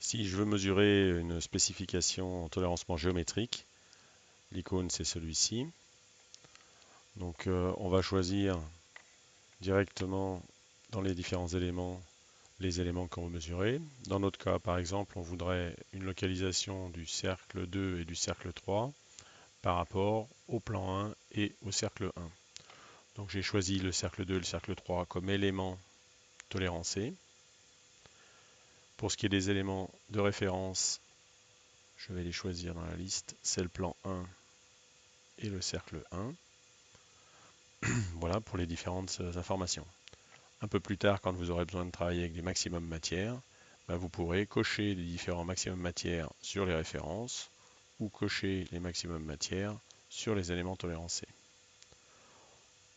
Si je veux mesurer une spécification en tolérancement géométrique, l'icône c'est celui-ci. Donc on va choisir directement dans les différents éléments les éléments qu'on veut mesurer. Dans notre cas, par exemple, on voudrait une localisation du cercle 2 et du cercle 3 par rapport au plan 1 et au cercle 1. Donc j'ai choisi le cercle 2 et le cercle 3 comme éléments tolérancés. Pour ce qui est des éléments de référence, je vais les choisir dans la liste. C'est le plan 1 et le cercle 1. Voilà pour les différentes informations. Un peu plus tard, quand vous aurez besoin de travailler avec des maximums matières, vous pourrez cocher les différents maximums matières sur les références ou cocher les maximums matières sur les éléments tolérancés.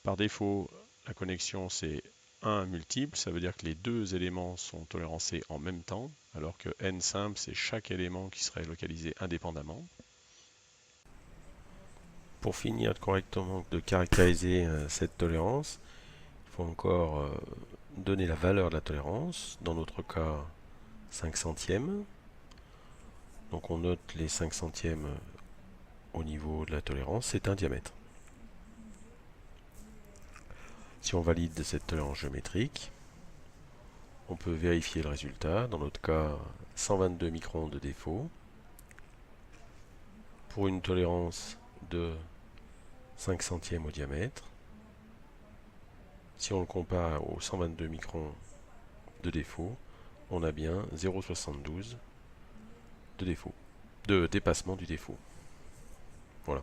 Par défaut, la connexion c'est 1 multiple, ça veut dire que les deux éléments sont tolérancés en même temps, alors que n simple c'est chaque élément qui serait localisé indépendamment. Pour finir correctement de caractériser cette tolérance, il faut encore donner la valeur de la tolérance, dans notre cas 5 centièmes. Donc on note les 5 centièmes au niveau de la tolérance, c'est un diamètre. Si on valide cette tolérance géométrique, on peut vérifier le résultat. Dans notre cas, 122 microns de défaut. Pour une tolérance de 5 centièmes au diamètre. Si on le compare aux 122 microns de défaut, on a bien 0,72 de défaut, de dépassement du défaut. Voilà.